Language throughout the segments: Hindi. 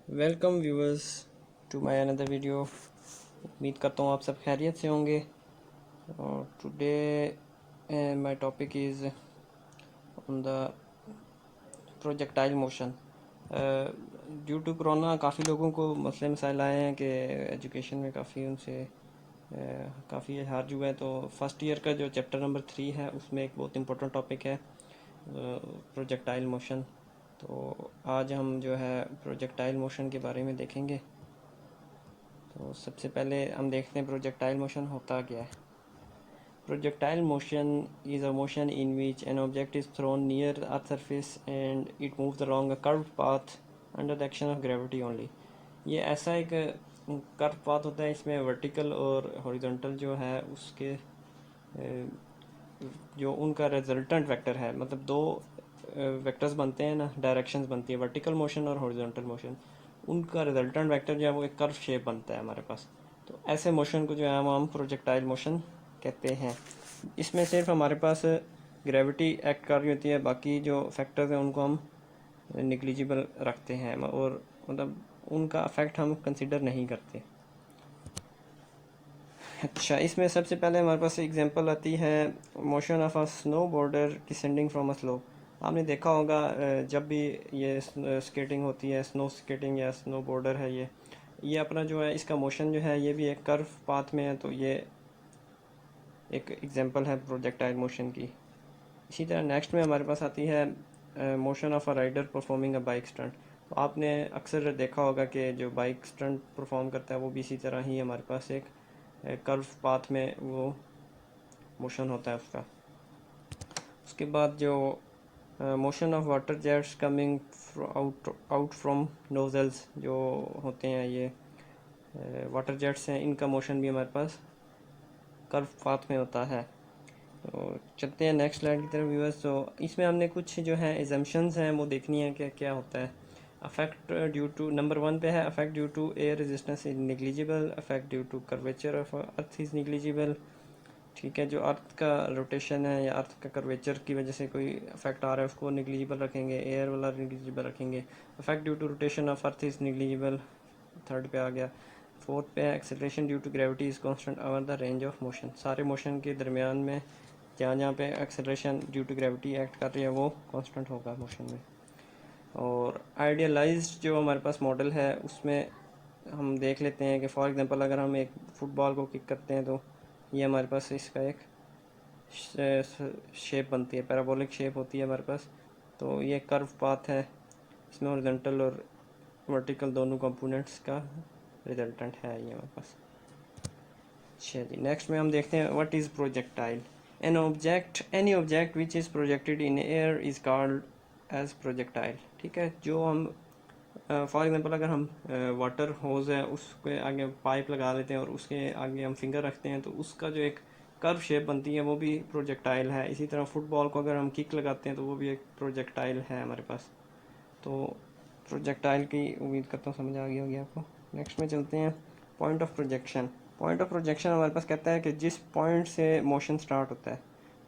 Welcome viewers to my another video. उम्मीद करता हूँ आप सब खैरियत से होंगे। और today my topic is on the projectile motion. Due to corona काफ़ी लोगों को मसले मसाइल आए हैं कि एजुकेशन में काफ़ी उनसे काफ़ी हार्ज हुआ है। तो फर्स्ट ईयर का जो चैप्टर नंबर 3 है उसमें एक बहुत इंपॉर्टेंट टॉपिक है प्रोजेक्टाइल मोशन। तो आज हम जो है प्रोजेक्टाइल मोशन के बारे में देखेंगे। तो सबसे पहले हम देखते हैं प्रोजेक्टाइल मोशन होता क्या है। Projectile motion is a motion in which an object is thrown near the earth surface and it moves along a curved path under the action of gravity only. ये ऐसा एक कर्व पाथ होता है, इसमें वर्टिकल और हॉरिजॉन्टल जो है उसके जो उनका रिजल्टेंट वेक्टर है, मतलब दो वेक्टर्स बनते हैं ना, डायरेक्शंस बनती है, वर्टिकल मोशन और हॉरिजॉन्टल मोशन। उनका रिजल्टेंट वेक्टर जो है वो एक कर्व शेप बनता है हमारे पास। तो ऐसे मोशन को जो है हम प्रोजेक्टाइल मोशन कहते हैं। इसमें सिर्फ हमारे पास ग्रेविटी एक्ट कर रही होती है, बाकी जो फैक्टर्स हैं उनको हम निग्लिजिबल रखते हैं और मतलब उनका अफेक्ट हम कंसिडर नहीं करते। अच्छा, इसमें सबसे पहले हमारे पास एग्जांपल आती है motion of a snow border descending from a slope. आपने देखा होगा जब भी ये स्केटिंग होती है, स्नो स्केटिंग या स्नो बोर्डर है, ये अपना जो है इसका मोशन जो है ये भी एक कर्व पाथ में है। तो ये एक एग्जांपल है प्रोजेक्टाइल मोशन की। इसी तरह नेक्स्ट में हमारे पास आती है motion of a rider performing a bike stunt. तो आपने अक्सर देखा होगा कि जो बाइक स्टंट परफॉर्म करता है वो भी इसी तरह ही हमारे पास एक कर्व पाथ में वो मोशन होता है उसका। उसके बाद जो motion of water jets coming out out from nozzles जो होते हैं, ये वाटर जेट्स हैं, इनका मोशन भी हमारे पास कर्व पाथ में होता है। तो चलते हैं नेक्स्ट स्लाइड की तरफ व्यूअर्स। तो इसमें हमने कुछ जो है एजम्पशंस हैं वो देखनी है कि क्या होता है। अफेक्ट ड्यू टू नंबर 1 पे है, affect due to air resistance is negligible, affect due to curvature of earth is negligible. ठीक है, जो अर्थ का रोटेशन है या अर्थ का कर्वेचर की वजह से कोई इफेक्ट आ रहा है उसको निग्लिजिबल रखेंगे, एयर वाला निग्लिजिबल रखेंगे। Effect due to rotation of earth is negligible, third पे आ गया। फोर्थ पे है acceleration due to gravity is constant over the range of motion. सारे मोशन के दरमियान में जहाँ जहाँ पे acceleration due to gravity act कर रही है वो कांस्टेंट होगा मोशन में। और आइडियलाइज्ड जो हमारे पास मॉडल है उसमें हम देख लेते हैं कि फॉर एग्जांपल अगर हम एक फुटबॉल को किक करते हैं तो ये हमारे पास इसका एक शेप बनती है, पैराबोलिक शेप होती है हमारे पास। तो ये कर्व पाथ है, इसमें हॉरिजॉन्टल और वर्टिकल दोनों कंपोनेंट्स का रिजल्टेंट है ये हमारे पास। अच्छा जी, नेक्स्ट में हम देखते हैं what is projectile. An object any object which is projected in air is called as projectile. ठीक है, जो हम फॉर एग्जांपल अगर हम वाटर होज है उसके आगे पाइप लगा लेते हैं और उसके आगे हम फिंगर रखते हैं तो उसका जो एक कर्व शेप बनती है वो भी प्रोजेक्टाइल है। इसी तरह फुटबॉल को अगर हम किक लगाते हैं तो वो भी एक प्रोजेक्टाइल है हमारे पास। तो प्रोजेक्टाइल की उम्मीद करता हूँ समझ आ गई होगी आपको। नेक्स्ट में चलते हैं point of projection. Point of projection हमारे पास कहता है कि जिस पॉइंट से मोशन स्टार्ट होता है,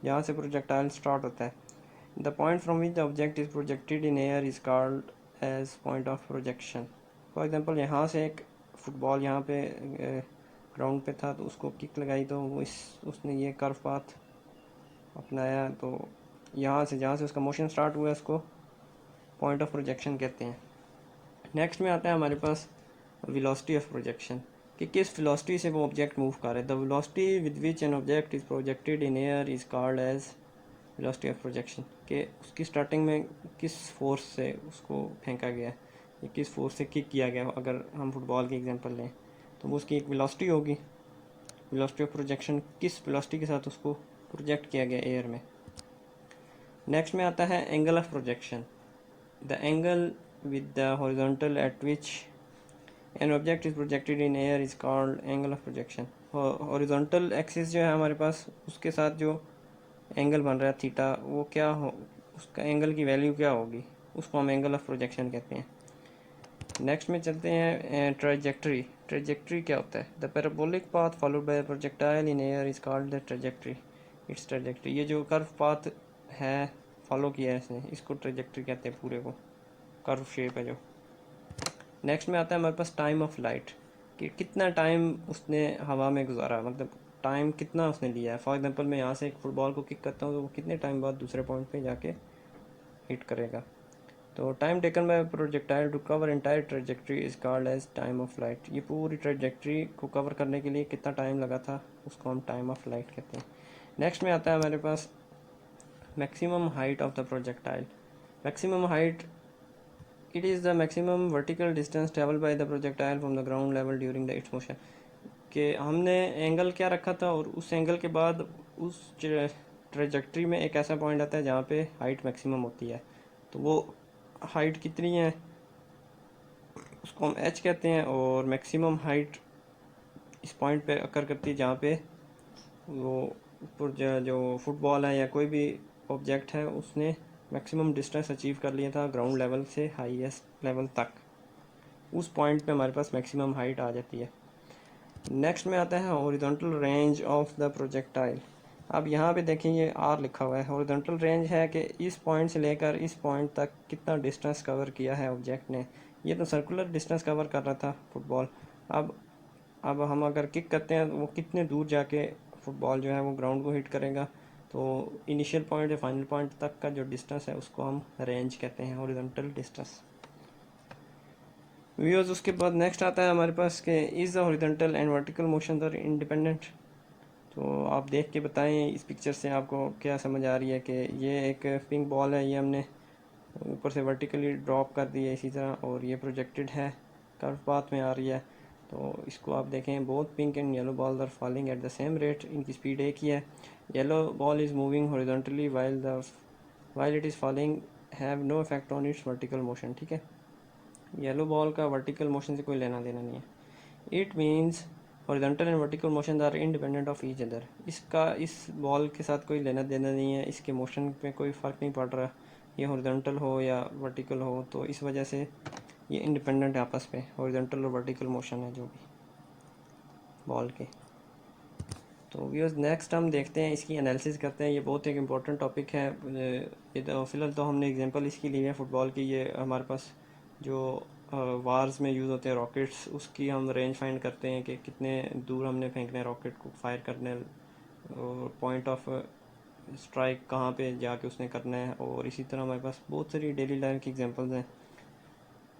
जहाँ से प्रोजेक्टाइल स्टार्ट होता है, the point from which the object is projected in air is called as point of projection. For example यहाँ से एक फुटबॉल यहाँ पे ग्राउंड पे था तो उसको किक लगाई तो वो उसने ये कर्व पाथ अपनाया। तो यहाँ से जहाँ से उसका मोशन स्टार्ट हुआ है उसको पॉइंट ऑफ प्रोजेक्शन कहते हैं। नेक्स्ट में आता है हमारे पास वेलोसिटी ऑफ प्रोजेक्शन, कि किस वेलोसिटी से वो ऑब्जेक्ट मूव कर रहा है। The velocity with which an object is projected in air is called as velocity of projection, कि उसकी स्टार्टिंग में किस फोर्स से उसको फेंका गया है या किस फोर्स से किक किया गया। अगर हम फुटबॉल की एग्जांपल लें तो वो उसकी एक वेलोसिटी होगी। वेलोसिटी ऑफ प्रोजेक्शन, किस वेलोसिटी के साथ उसको प्रोजेक्ट किया गया एयर में। नेक्स्ट में आता है angle of projection, the angle with the horizontal eight which an object is projected in air is called angle of projection. Horizontal axis जो है हमारे पास उसके साथ जो एंगल बन रहा है थीटा, वो क्या हो, उसका एंगल की वैल्यू क्या होगी, उसको हम एंगल ऑफ प्रोजेक्शन कहते हैं। नेक्स्ट में चलते हैं ट्रेजेक्ट्री। ट्रेजेक्ट्री क्या होता है। The parabolic path followed by projectile in air is called the trajectory. It's trajectory, ये जो कर्व पाथ है फॉलो किया है इसने, इसको ट्रेजेक्ट्री कहते हैं, पूरे को कर्व शेप है जो। नेक्स्ट में आता है हमारे पास टाइम ऑफ लाइट, कि कितना टाइम उसने हवा में गुजारा, मतलब टाइम कितना उसने लिया है। फॉर एग्जांपल मैं यहाँ से एक फुटबॉल को किक करता हूँ तो वो कितने टाइम बाद दूसरे पॉइंट पे जाके हिट करेगा। तो time taken by projectile to cover entire trajectory is called as time of light. ये पूरी ट्रेजेक्ट्री को कवर करने के लिए कितना टाइम लगा था उसको हम टाइम ऑफ लाइट कहते हैं। नेक्स्ट में आता है हमारे पास maximum height of the projectile. Maximum height, it is the maximum vertical distance travel by the projectile from the ground level during the its motion. कि हमने एंगल क्या रखा था और उस एंगल के बाद उस ट्रेजेक्ट्री में एक ऐसा पॉइंट आता है जहाँ पे हाइट मैक्सिमम होती है। तो वो हाइट कितनी है उसको हम एच कहते हैं, और मैक्सिमम हाइट इस पॉइंट पे अकर करती है जहाँ पे वो जो फुटबॉल है या कोई भी ऑब्जेक्ट है उसने मैक्सिमम डिस्टेंस अचीव कर लिया था ग्राउंड लेवल से हाईएस्ट लेवल तक। उस पॉइंट पे हमारे पास मैक्सिमम हाइट आ जाती है। नेक्स्ट में आता है horizontal range of the projectile. अब यहाँ पे देखें ये आर लिखा हुआ है। हॉरिजॉन्टल रेंज है कि इस पॉइंट से लेकर इस पॉइंट तक कितना डिस्टेंस कवर किया है ऑब्जेक्ट ने। ये तो सर्कुलर डिस्टेंस कवर कर रहा था फुटबॉल। अब हम अगर किक करते हैं तो वो कितने दूर जाके फुटबॉल जो है वो ग्राउंड को हिट करेगा। तो इनिशियल पॉइंट या फाइनल पॉइंट तक का जो डिस्टेंस है उसको हम रेंज कहते हैं, हॉरिजॉन्टल डिस्टेंस। व्यूअर्स, उसके बाद नेक्स्ट आता है हमारे पास कि is the horizontal and vertical motion are independent. तो आप देख के बताएं इस पिक्चर से आपको क्या समझ आ रही है कि ये एक पिंक बॉल है, ये हमने ऊपर से वर्टिकली ड्रॉप कर दी है इसी तरह, और ये प्रोजेक्टेड है कर्व पाथ में आ रही है। तो इसको आप देखें, both pink and yellow ball are falling at the same rate, इनकी स्पीड एक ही है। Yellow ball is moving horizontally while it is falling have no effect on its vertical motion. ठीक है, येलो बॉल का वर्टिकल मोशन से कोई लेना देना नहीं है। It means horizontal and vertical motion are independent of each other. इसका इस बॉल के साथ कोई लेना देना नहीं है, इसके मोशन पे कोई फ़र्क नहीं पड़ रहा, ये हॉरिजॉन्टल हो या वर्टिकल हो। तो इस वजह से ये इंडिपेंडेंट है आपस में, हॉरिजॉन्टल और वर्टिकल मोशन है जो भी बॉल के। तो व्यूअर्स, नेक्स्ट हम देखते हैं, इसकी एनालिसिस करते हैं। ये बहुत एक इम्पोर्टेंट टॉपिक है। ये तो फ़िलहाल तो हमने एग्जांपल इसकी ली है फुटबॉल की। ये हमारे पास जो वार्स में यूज़ होते हैं रॉकेट्स, उसकी हम रेंज फाइंड करते हैं कि कितने दूर हमने फेंकना है रॉकेट को फायर करने, और पॉइंट ऑफ स्ट्राइक कहाँ पे जाके उसने करना है। और इसी तरह हमारे पास बहुत सारी डेली लाइफ की एग्जांपल्स हैं।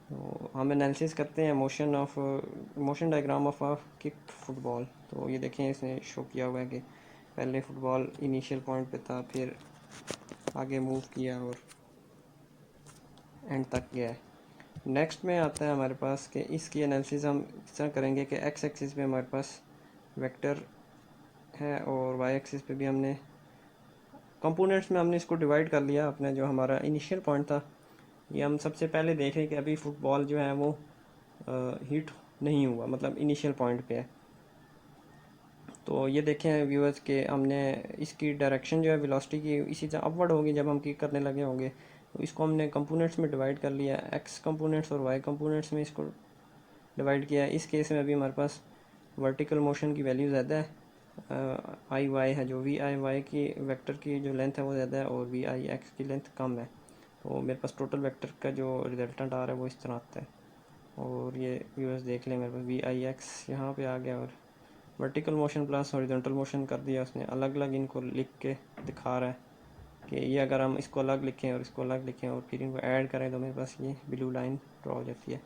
तो हम एनालिसिस करते हैं motion diagram of kick football. तो ये देखें, इसने शो किया हुआ है कि पहले फुटबॉल इनिशियल पॉइंट पे था, फिर आगे मूव किया और एंड तक गया है। नेक्स्ट में आता है हमारे पास कि इसकी एनालिसिस हम इस तरह करेंगे कि एक्स एक्सिस पे हमारे पास वेक्टर है और वाई एक्सिस पे भी हमने कंपोनेंट्स में हमने इसको डिवाइड कर लिया। अपने जो हमारा इनिशियल पॉइंट था, ये हम सबसे पहले देख रहे हैं कि अभी फुटबॉल जो है वो हिट नहीं हुआ, मतलब इनिशियल पॉइंट पे है। तो ये देखें व्यूअर्स के हमने इसकी डायरेक्शन जो है वेलोसिटी की इसी तरह अपवर्ड होगी जब हम किक करने लगे होंगे। तो इसको हमने कंपोनेंट्स में डिवाइड कर लिया, एक्स कंपोनेंट्स और वाई कंपोनेंट्स में इसको डिवाइड किया है। इस केस में अभी हमारे पास वर्टिकल मोशन की वैल्यू ज़्यादा है, आई वाई है, जो वी आई वाई की वेक्टर की जो लेंथ है वो ज़्यादा है और वी आई एक्स की लेंथ कम है। तो मेरे पास टोटल वेक्टर का जो रिजल्टेंट आ रहा है वो इस तरह आता है। और ये व्यूअर्स देख लें, मेरे पास वी आई एक्स यहाँ पे आ गया और vertical motion plus horizontal motion कर दिया उसने। अलग अलग इनको लिख के दिखा रहा है कि ये अगर हम इसको अलग लिखें और इसको अलग लिखें और फिर इनको ऐड करें तो मेरे पास ये ब्लू लाइन ड्रॉ हो जाती है।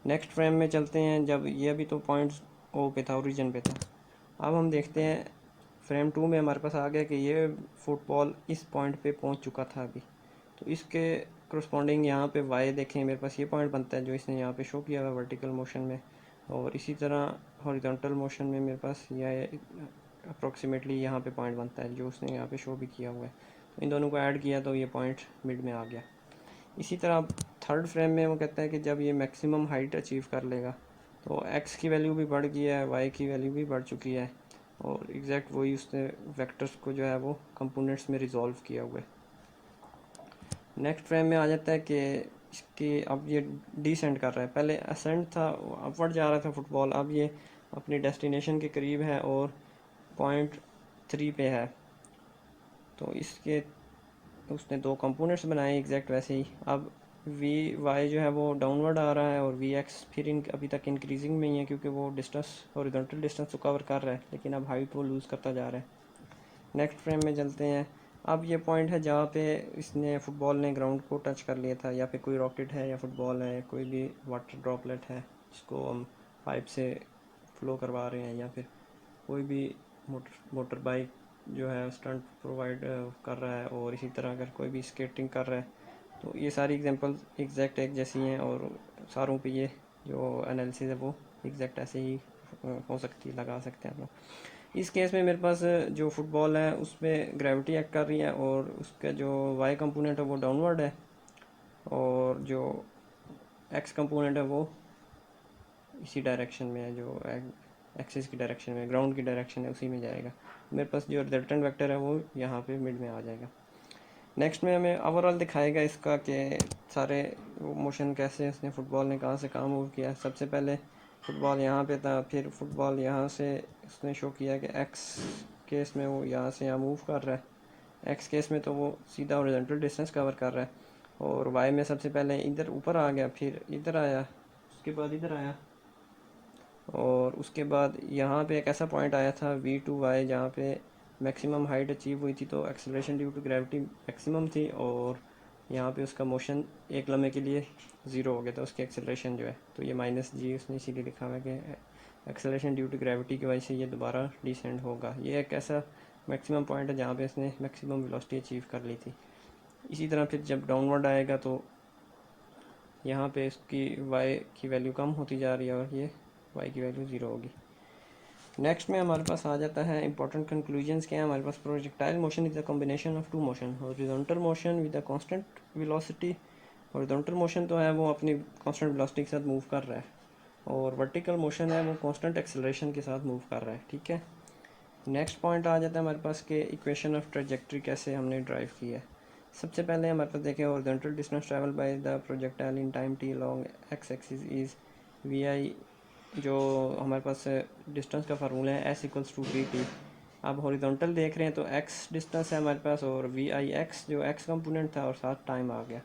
नेक्स्ट फ्रेम में चलते हैं, जब ये अभी तो पॉइंट ओ पे था, ओरिजिन पे था। अब हम देखते हैं फ्रेम 2 में हमारे पास आ गया कि ये फुटबॉल इस पॉइंट पे पहुंच चुका था अभी। तो इसके करस्पॉन्डिंग यहाँ पे वाई देखें, मेरे पास ये पॉइंट बनता है जो इसने यहाँ पे शो किया हुआ वर्टिकल मोशन में। और इसी तरह हॉरिजॉन्टल मोशन में मेरे पास यह अप्रोक्सीमेटली यहाँ पे पॉइंट बनता है जो उसने यहाँ पे शो भी किया हुआ है। तो इन दोनों को ऐड किया तो ये पॉइंट मिड में आ गया। इसी तरह थर्ड फ्रेम में वो कहता है कि जब ये मैक्सिमम हाइट अचीव कर लेगा तो एक्स की वैल्यू भी बढ़ गई है, वाई की वैल्यू भी बढ़ चुकी है, और एग्जैक्ट वही उसने वेक्टर्स को जो है वो कंपोनेंट्स में रिजॉल्व किया हुआ है। नेक्स्ट फ्रेम में आ जाता है कि इसकी अब ये डिसेंड कर रहा है, पहले असेंड था, अपवर्ड जा रहा था फुटबॉल, अब ये अपनी डेस्टिनेशन के करीब है और पॉइंट 3 पे है। तो इसके उसने दो कंपोनेंट्स बनाए एग्जैक्ट वैसे ही। अब वी वाई जो है वो डाउनवर्ड आ रहा है और वी एक्स फिर अभी तक इंक्रीजिंग में ही है, क्योंकि वो डिस्टेंस हॉरिजॉन्टल डिस्टेंस तो कवर कर रहा है लेकिन अब हाइट वो लूज़ करता जा रहा है। नेक्स्ट फ्रेम में चलते हैं। अब ये पॉइंट है जहाँ पे इसने फुटबॉल ने ग्राउंड को टच कर लिया था, या फिर कोई रॉकेट है या फुटबॉल है, कोई भी वाटर ड्रॉपलेट है जिसको हम पाइप से फ्लो करवा रहे हैं, या फिर कोई भी मोटर बाइक जो है स्टंट प्रोवाइड कर रहा है, और इसी तरह अगर कोई भी स्केटिंग कर रहा है, तो ये सारी एग्जांपल्स एग्जैक्ट एक जैसी हैं और सारों पे ये जो एनालिसिस है वो एग्जैक्ट ऐसे ही हो सकती है, लगा सकते हैं आप लोग। इस केस में मेरे पास जो फुटबॉल है उस पर ग्रेविटी एक्ट कर रही है और उसका जो वाई कंपोनेंट है वो डाउनवर्ड है, और जो एक्स कंपोनेंट है वो इसी डायरेक्शन में है, जो एक्सिस की डायरेक्शन में, ग्राउंड की डायरेक्शन है उसी में जाएगा। मेरे पास जो रिजल्टेंट वेक्टर है वो यहाँ पे मिड में आ जाएगा। नेक्स्ट में हमें ओवरऑल दिखाएगा इसका कि सारे मोशन कैसे उसने फुटबॉल ने कहाँ से कहाँ मूव किया। सबसे पहले फुटबॉल यहाँ पे था, फिर फुटबॉल यहाँ से उसने शो किया कि एक्स केस में वो यहाँ से यहाँ मूव कर रहा है, एक्स केस में तो वो सीधा हॉरिजॉन्टल डिस्टेंस कवर कर रहा है, और वाई में सबसे पहले इधर ऊपर आ गया, फिर इधर आया, उसके बाद इधर आया, और उसके बाद यहाँ पे एक ऐसा पॉइंट आया था v2y जहाँ पे मैक्सिमम हाइट अचीव हुई थी, तो acceleration due to gravity maximum थी, और यहाँ पे उसका मोशन एक लम्हे के लिए ज़ीरो हो गया था, उसकी एक्सेलरेशन जो है, तो ये -g उसने इसीलिए लिखा हुआ है कि एक्सेलरेशन ड्यू टू ग्रेविटी की वजह से ये दोबारा डिसेंड होगा। ये एक ऐसा मैक्सिमम पॉइंट है जहाँ पे इसने मैक्सिमम वेलोसिटी अचीव कर ली थी। इसी तरह फिर जब डाउनवर्ड आएगा तो यहाँ पे इसकी y की वैल्यू कम होती जा रही है और ये y की वैल्यू ज़ीरो होगी। नेक्स्ट में हमारे पास आ जाता है इंपॉर्टेंट कंक्लूजन्स क्या है हमारे पास। Projectile motion is the combination of two motion, horizontal motion with a constant velocity, horizontal motion तो है वो अपनी कांस्टेंट वेलोसिटी के साथ मूव कर रहा है, और वर्टिकल मोशन है वो कांस्टेंट एक्सेलरेशन के साथ मूव कर रहा है, ठीक है। नेक्स्ट पॉइंट आ जाता है हमारे पास के इक्वेशन ऑफ ट्रेजेक्ट्री कैसे हमने ड्राइव की है। सबसे पहले हमारे पास देखें horizontal distance travel by the projectile in time t long x axis is v i, जो हमारे पास डिस्टेंस का फार्मूला है s equals to v t. अब हॉरिजॉन्टल देख रहे हैं तो एक्स डिस्टेंस है हमारे पास, और वी आई एक्स जो एक्स कंपोनेंट था और साथ टाइम आ गया,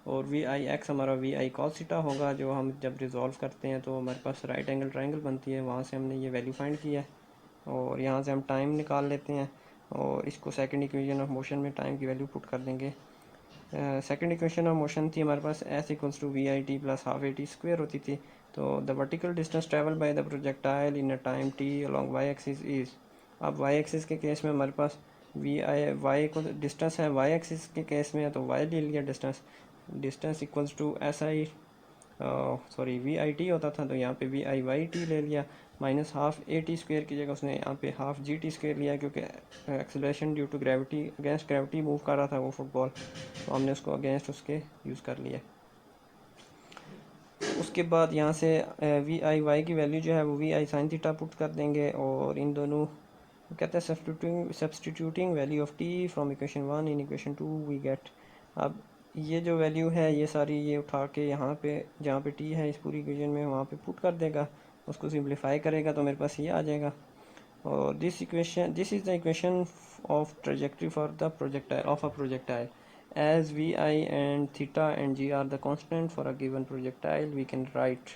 और वी आई एक्स हमारा वी आई कॉस थीटा होगा, जो हम जब रिजॉल्व करते हैं तो हमारे पास राइट एंगल ट्रायंगल बनती है, वहाँ से हमने ये वैल्यू फाइंड किया है, और यहाँ से हम टाइम निकाल लेते हैं और इसको सेकंड इक्वेशन ऑफ मोशन में टाइम की वैल्यू पुट कर देंगे। सेकंड इक्वेशन ऑफ मोशन थी हमारे पास s equals to we I t plus half a t square होती थी, तो the vertical distance travel by the projectile in a time T along Y axis is. अब वाई एक्सिस के केस में हमारे पास वी आई वाई को डिस्टेंस है, वाई एक्सिस के केस में है तो वाई ले लिया distance, distance equals to S I sorry V I T होता था तो यहाँ पे वी आई वाई टी ले लिया, minus half a t square की जगह उसने यहाँ पे हाफ जी टी स्क्वेयर लिया, क्योंकि acceleration due to gravity against gravity move कर रहा था वो फुटबॉल, तो हमने उसको अगेंस्ट उसके यूज़ कर लिया। उसके बाद यहाँ से वी आई वाई की वैल्यू जो है वो V I sine theta put कर देंगे, और इन दोनों कहते हैं substituting value of T from equation 1 in equation 2 we get. अब ये जो वैल्यू है ये सारी ये उठा के यहाँ पे जहाँ पे टी है इस पूरी इक्वेशन में वहाँ पे पुट कर देगा, उसको सिंप्लीफाई करेगा तो मेरे पास ये आ जाएगा, और this is the equation of trajectory for the projectile of a projectile as vi and theta and g are the constant for a given projectile we can write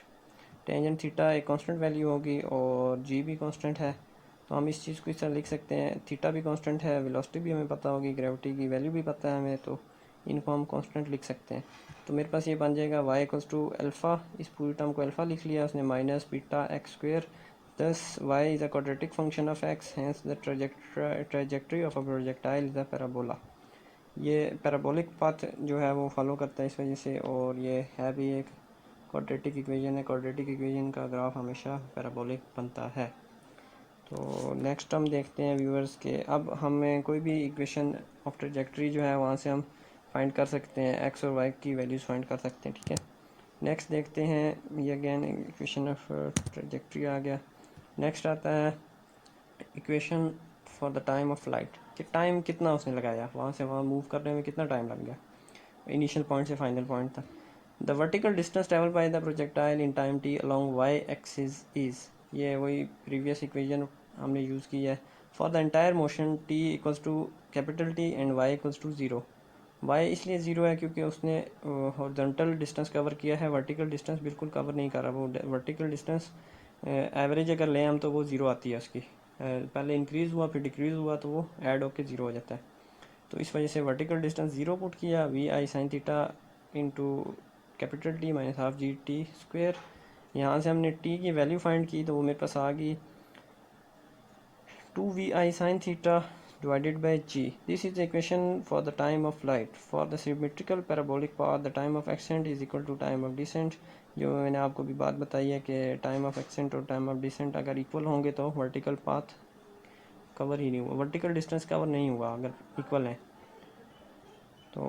tangent theta एक कांस्टेंट वैल्यू होगी और जी भी कांस्टेंट है, तो हम इस चीज़ को इस तरह लिख सकते हैं, थीटा भी कांस्टेंट है, वेलोसिटी भी हमें पता होगी, ग्रेविटी की वैल्यू भी पता है हमें, तो इनको हम कांस्टेंट लिख सकते हैं। तो मेरे पास ये बन जाएगा y इक्वल्स टू अल्फ़ा, इस पूरी टर्म को अल्फ़ा लिख लिया उसने, minus beta x square, thus y is a quadratic function of x, hence the trajectory of a projectile is a parabola। ये पैराबोलिक पाथ जो है वो फॉलो करता है इस वजह से, और ये है भी एक क्वाड्रेटिक इक्वेशन है, क्वाड्रेटिक इक्वेशन का ग्राफ हमेशा पैराबोलिक बनता है। तो नेक्स्ट हम देखते हैं व्यूअर्स के, अब हमें कोई भी इक्वेशन ऑफ ट्रेजेक्ट्री जो है वहाँ से हम फाइंड कर सकते हैं, एक्स और वाई की वैल्यूज़ फाइंड कर सकते हैं, ठीक है। नेक्स्ट देखते हैं, ये अगेन इक्वेशन ऑफ ट्रेजेक्ट्री आ गया। नेक्स्ट आता है equation for the time of flight, कि टाइम कितना उसने लगाया, वहाँ से वहाँ मूव करने में कितना टाइम लग गया इनिशियल पॉइंट से फाइनल पॉइंट तक। The vertical distance travel by the projectile in time T along Y axis is, ये वही प्रीवियस इक्वेशन हमने यूज़ की है। For the entire motion T equals to capital T and Y equals to zero, Y इसलिए ज़ीरो है क्योंकि उसने हॉरिजॉन्टल डिस्टेंस कवर किया है, वर्टिकल डिस्टेंस बिल्कुल कवर नहीं कर रहा। वो वर्टिकल डिस्टेंस एवरेज अगर लें हम तो वो ज़ीरो आती है उसकी। पहले इंक्रीज़ हुआ फिर डिक्रीज़ हुआ तो वो ऐड होके ज़ीरो हो जाता है। तो इस वजह से वर्टिकल डिस्टेंस ज़ीरो पुट किया, V I sine theta into capital T minus half G T square. यहाँ से हमने टी की वैल्यू फाइंड की तो वो मेरे पास आ गई 2vi sin theta divided by g. This is the equation for the time of flight. For the symmetrical parabolic path, the time of ascent is equal to time of descent. जो मैंने आपको भी बात बताई है कि टाइम ऑफ एक्सेंट और टाइम ऑफ डिसेंट अगर इक्वल होंगे तो वर्टिकल पाथ कवर ही नहीं हुआ, वर्टिकल डिस्टेंस कवर नहीं हुआ अगर इक्वल है। तो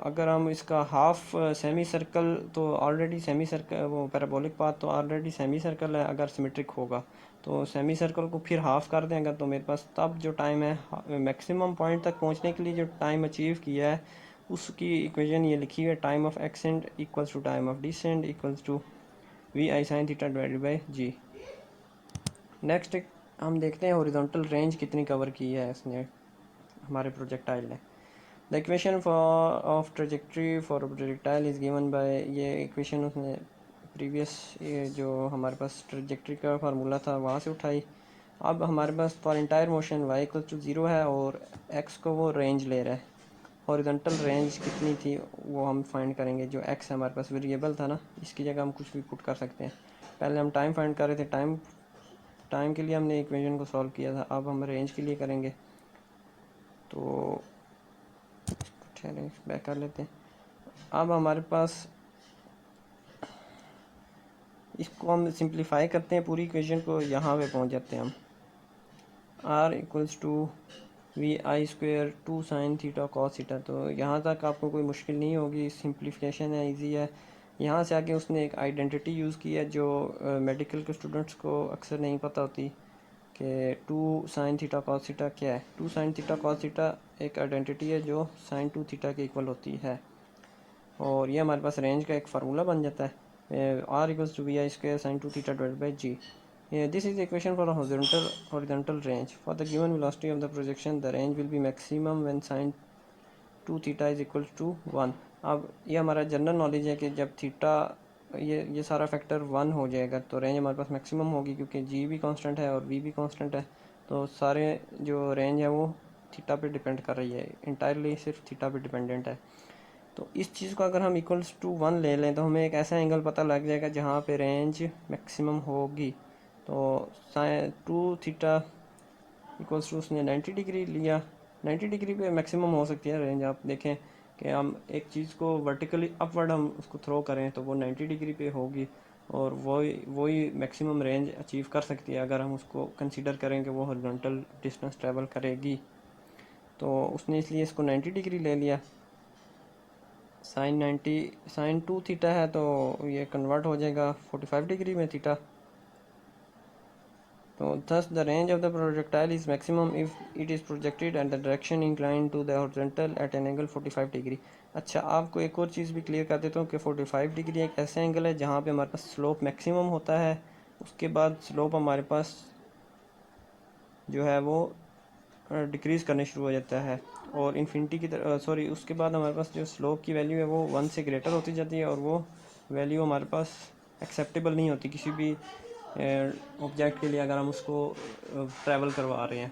अगर हम इसका हाफ सेमी सर्कल, तो ऑलरेडी सेमी सर्कल वो पैराबोलिक पाथ तो ऑलरेडी सेमी सर्कल है, अगर सिमेट्रिक होगा तो सेमी सर्कल को फिर हाफ कर देंगे तो मेरे पास तब जो टाइम है मैक्सिमम पॉइंट तक पहुंचने के लिए जो टाइम अचीव किया है उसकी इक्वेशन ये लिखी है, time of ascent equals to time of descent equals to we I sine theta divided by G. Next हम देखते हैं हॉरिजॉन्टल रेंज कितनी कवर की है इसने हमारे प्रोजेक्टाइल ने। The equation of trajectory for projectile is given by, ये इक्वेशन उसने प्रीवियस ये जो हमारे पास ट्रेजेक्ट्री का फार्मूला था वहाँ से उठाई। अब हमारे पास for entire motion y equal to zero है और एक्स को वो रेंज ले रहा है। हॉरिजॉन्टल रेंज कितनी थी वो हम फाइंड करेंगे। जो एक्स है हमारे पास वेरिएबल था ना, इसकी जगह हम कुछ भी पुट कर सकते हैं। पहले हम टाइम फाइंड कर रहे थे, टाइम के लिए हमने इक्वेशन को सॉल्व किया था, अब हम रेंज के लिए करेंगे। तो ठहरे बैक कर लेते हैं। अब हमारे पास इसको हम सिंप्लीफाई करते हैं पूरी इक्वेशन को, यहाँ पे पहुँच जाते हैं हम। R equals to we I square two sine theta cos theta. तो यहाँ तक आपको कोई मुश्किल नहीं होगी, सिंप्लीफिकेशन है, इजी है। यहाँ से आके उसने एक आइडेंटिटी यूज़ की है जो मेडिकल के स्टूडेंट्स को अक्सर नहीं पता होती कि two sine theta cos theta क्या है। Two sine theta cos theta एक आइडेंटिटी है जो साइन टू थीटा के इक्वल होती है, और ये हमारे पास रेंज का एक फार्मूला बन जाता है, R equals to we I square sine two theta divided by G. This is the equation for a horizontal range. For the given velocity of the projection, the range will be maximum when sin 2 theta is equal to 1. अब ये हमारा जनरल नॉलेज है कि जब थीटा ये सारा फैक्टर 1 हो जाएगा तो रेंज हमारे पास मैक्सिमम होगी, क्योंकि जी भी कांस्टेंट है और वी भी कांस्टेंट है। तो सारे जो रेंज है वो थीटा पे डिपेंड कर रही है, इंटायरली सिर्फ थीटा पे डिपेंडेंट है। तो इस चीज़ को अगर हम इक्वल्स टू 1 ले लें तो हमें एक ऐसा एंगल पता लग जाएगा जहाँ पे रेंज मैक्सिमम होगी। तो sine two theta equals to उसने 90 डिग्री लिया, 90 डिग्री पे मैक्सिमम हो सकती है रेंज। आप देखें कि हम एक चीज़ को वर्टिकली अपवर्ड हम उसको थ्रो करें तो वो 90 डिग्री पे होगी, और वही मैक्सिमम रेंज अचीव कर सकती है अगर हम उसको कंसीडर करें कि वो हॉरिजॉन्टल डिस्टेंस ट्रैवल करेगी। तो उसने इसलिए इसको 90 डिग्री ले लिया। साइन टू थीटा है तो ये कन्वर्ट हो जाएगा 45 डिग्री में थीटा। तो thus the range of the projectile is maximum if it is projected and the direction inclined to the horizontal at an angle 45 degree. अच्छा, आपको एक और चीज़ भी क्लियर कर देता हूँ कि 45 डिग्री एक ऐसा एंगल है जहाँ पे हमारे पास स्लोप मैक्सिमम होता है, उसके बाद स्लोप हमारे पास जो है वो डिक्रीज़ करने शुरू हो जाता है और इन्फिनिटी की तरह सॉरी उसके बाद हमारे पास जो स्लोप की वैल्यू है वो 1 से ग्रेटर होती जाती है, और वो वैल्यू हमारे पास एक्सेप्टेबल नहीं होती किसी भी ऑब्जेक्ट के लिए अगर हम उसको ट्रैवल करवा रहे हैं।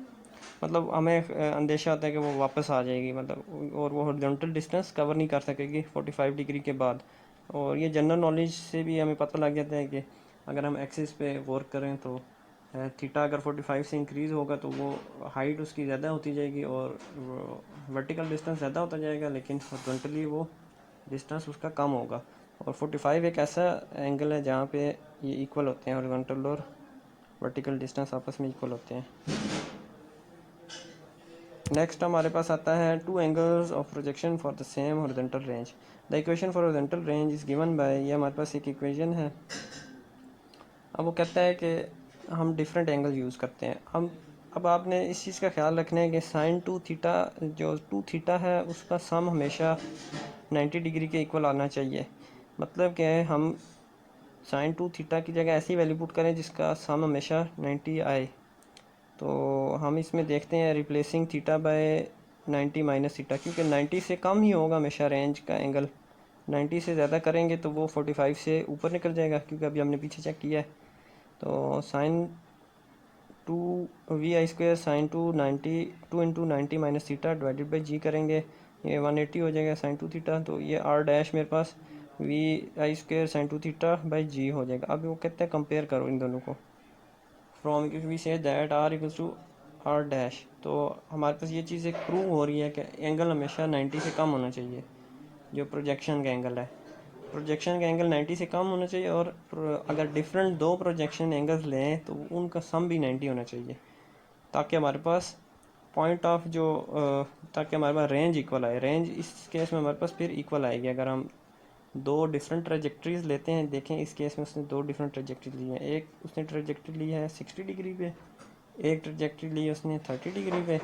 मतलब हमें अंदेशा होता है कि वो वापस आ जाएगी, मतलब और वो हॉरिजॉन्टल डिस्टेंस कवर नहीं कर सकेगी 45 डिग्री के बाद। और ये जनरल नॉलेज से भी हमें पता लग जाता है कि अगर हम एक्सिस पे वर्क करें तो थीटा अगर 45 से इंक्रीज़ होगा तो वो हाइट उसकी ज़्यादा होती जाएगी और वर्टिकल डिस्टेंस ज़्यादा होता जाएगा, लेकिन हॉरिजॉन्टली वो डिस्टेंस उसका कम होगा। और 45 एक ऐसा एंगल है जहाँ पे ये इक्वल होते हैं, हॉरिजॉन्टल और वर्टिकल डिस्टेंस आपस में इक्वल होते हैं। नेक्स्ट हमारे पास आता है two angles of projection for the same horizontal range. The equation for horizontal range is given by, ये हमारे पास एक इक्वेशन है। अब वो कहता है कि हम डिफरेंट एंगल यूज़ करते हैं। अब आपने इस चीज़ का ख्याल रखना है कि साइन टू थीटा जो टू थीटा है उसका सम हमेशा 90 डिग्री के इक्वल आना चाहिए। मतलब कि हम साइन टू थीटा की जगह ऐसी वैल्यू पुट करें जिसका सम हमेशा 90 आए। तो हम इसमें देखते हैं replacing theta by 90 minus theta, क्योंकि 90 से कम ही होगा हमेशा रेंज का एंगल। 90 से ज़्यादा करेंगे तो वो 45 से ऊपर निकल जाएगा, क्योंकि अभी हमने पीछे चेक किया है। तो sine 2 vi² sine 2 into 90 minus theta divided by g करेंगे, ये 180 हो जाएगा साइन 2 थीटा। तो ये r डैश मेरे पास vi² साइन 2 थीटा बाई जी हो जाएगा। अब वो कहते हैं कंपेयर करो इन दोनों को, फ्रॉम वी से that r equals to r dash. तो हमारे पास ये चीज़ एक प्रूव हो रही है कि एंगल हमेशा 90 से कम होना चाहिए, जो प्रोजेक्शन का एंगल है। प्रोजेक्शन का एंगल 90 से कम होना चाहिए, और अगर डिफरेंट दो प्रोजेक्शन एंगल्स लें तो उनका सम भी 90 होना चाहिए, ताकि हमारे पास पॉइंट ऑफ जो ताकि हमारे पास रेंज इक्वल आए। रेंज इस केस में हमारे पास फिर इक्वल आएगी अगर हम दो डिफरेंट ट्रेजेक्ट्रीज लेते हैं। देखें इस केस में उसने दो डिफरेंट ट्रेजेक्ट्री ली हैं, एक उसने ट्रेजेक्ट्री ली है 60 डिग्री पे, एक ट्रेजेक्ट्री ली है उसने 30 डिग्री पे,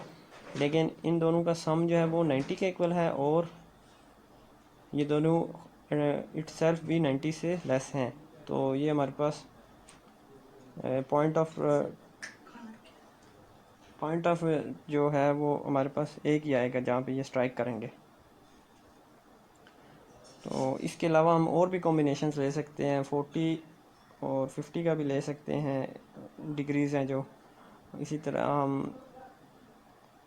लेकिन इन दोनों का सम जो है वो 90 के इक्वल है, और ये दोनों इटसेल्फ भी 90 से लेस हैं। तो ये हमारे पास पॉइंट ऑफ जो है वो हमारे पास एक ही आएगा जहाँ पे ये स्ट्राइक करेंगे। तो इसके अलावा हम और भी कॉम्बिनेशंस ले सकते हैं, 40 और 50 का भी ले सकते हैं, डिग्रीज़ हैं जो। इसी तरह हम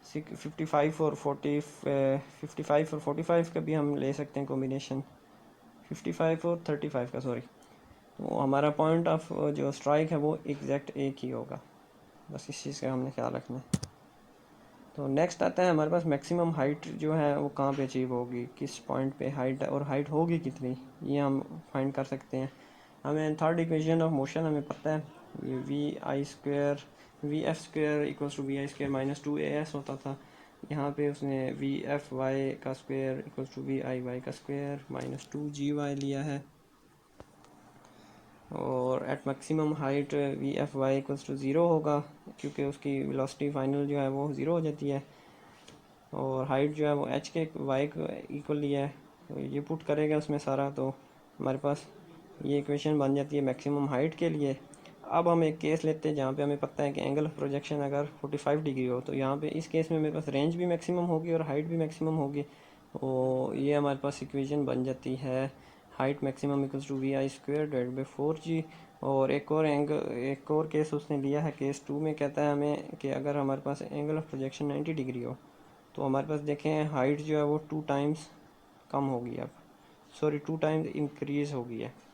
55 और 45 का भी हम ले सकते हैं कॉम्बिनेशन, 55 और 35 का, सॉरी। तो हमारा पॉइंट ऑफ जो स्ट्राइक है वो एग्जैक्ट एक ही होगा, बस इस चीज़ का हमने ख्याल रखना है। तो नेक्स्ट आता है हमारे पास मैक्सिमम हाइट जो है वो कहाँ पे अचीव होगी, किस पॉइंट पे हाइट, और हाइट होगी कितनी, ये हम फाइंड कर सकते हैं। हमें थर्ड इक्वेशन ऑफ मोशन हमें पता है, ये v_f² equals to vi² minus 2as होता था। यहाँ पे उसने vfy का स्क्वायर इक्वल्स टू viy का स्क्वायर माइनस 2gy लिया है, और at maximum height vfy equals to 0 होगा, क्योंकि उसकी वेलोसिटी फाइनल जो है वो 0 हो जाती है, और हाइट जो है वो h के y को इक्वल लिया है। तो ये पुट करेगा उसमें सारा, तो हमारे पास ये इक्वेशन बन जाती है मैक्सिमम हाइट के लिए। अब हम एक केस लेते हैं जहाँ पे हमें पता है कि एंगल ऑफ प्रोजेक्शन अगर 45 डिग्री हो, तो यहाँ पे इस केस में मेरे पास रेंज भी मैक्सिमम होगी और हाइट भी मैक्सिमम होगी। तो ये हमारे पास इक्वेशन बन जाती है height maximum equals to vi² divided by 4g। और एक और केस उसने लिया है, केस 2 में कहता है हमें कि अगर हमारे पास एंगल ऑफ प्रोजेक्शन 90 डिग्री हो, तो हमारे पास देखें हाइट जो है वो 2 टाइम्स कम होगी, अब सॉरी 2 टाइम्स इंक्रीज़ होगी है।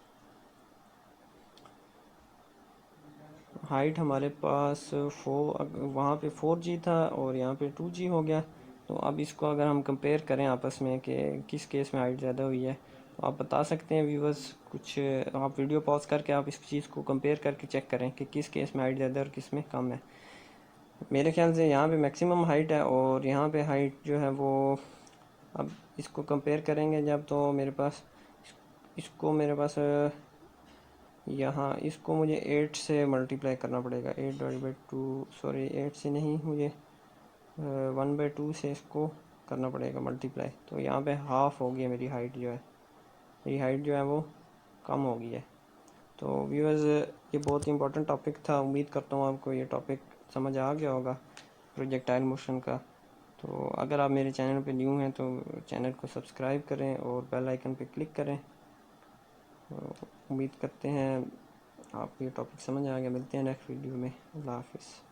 हाइट हमारे पास वहाँ पे 4g था और यहाँ पे 2g हो गया। तो अब इसको अगर हम कंपेयर करें आपस में कि किस केस में हाइट ज़्यादा हुई है, तो आप बता सकते हैं व्यूवर्स, कुछ आप वीडियो पॉज करके आप इस चीज़ को कंपेयर करके चेक करें कि किस केस में हाइट ज़्यादा और किस में कम है। मेरे ख्याल से यहाँ पे मैक्सिमम हाइट है और यहाँ पे हाइट जो है वो, अब इसको कंपेयर करेंगे जब, तो मेरे पास यहाँ इसको मुझे 8 से मल्टीप्लाई करना पड़ेगा, 8 डिवाइड बाई 2, सॉरी 8 से नहीं, मुझे 1/2 से इसको करना पड़ेगा मल्टीप्लाई। तो यहाँ पे हाफ़ हो गई मेरी हाइट जो है, मेरी हाइट जो है वो कम हो गई है। तो व्यूअर्स, ये बहुत ही इंपॉर्टेंट टॉपिक था, उम्मीद करता हूँ आपको ये टॉपिक समझ आ गया होगा प्रोजेक्टाइल मोशन का। तो अगर आप मेरे चैनल पे न्यू हैं तो चैनल को सब्सक्राइब करें और बेल आइकन पे क्लिक करें। उम्मीद करते हैं आपको ये टॉपिक समझ आ गया। मिलते हैं नेक्स्ट वीडियो में। अल्लाह हाफिज़।